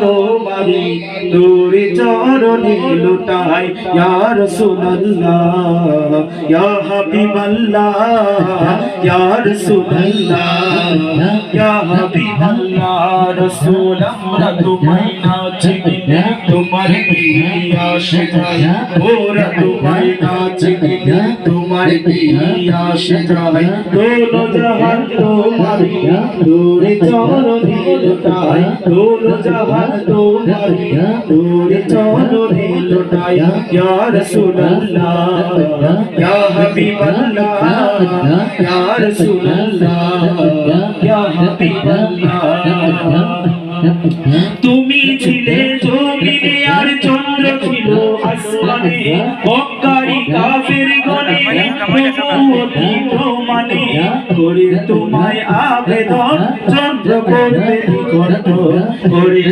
তোমারি তোর চরণে লুটাই ইয়া রাসূলুল্লাহ ইয়া হাবিবাল্লাহ ইয়া রাসূলুল্লাহ ইয়া হাবিবাল্লাহ রাসূল আমরা তোমায় না চিনি তোমার প্রিয়া সেজাই ওরা তোমায় না চিনি তোমার প্রিয়া সেজাই দোনো জাহান তোমারি তোর চরণে লুটাই দোনো জাহান তোমারি তোর চরণে লুটাই ইয়া রাসূলুল্লাহ ইয়া হাবিবাল্লাহ ইয়া রাসূলুল্লাহ ইয়া হাবিবাল্লাহ তুমি ছিলে জমিনে আর চন্দ্র ছিল আসমানে মক্কারি কাফের গনে নবুয়তি প্রমাণে করে তোমায় আবেদন চন্দ্র করতে করত করে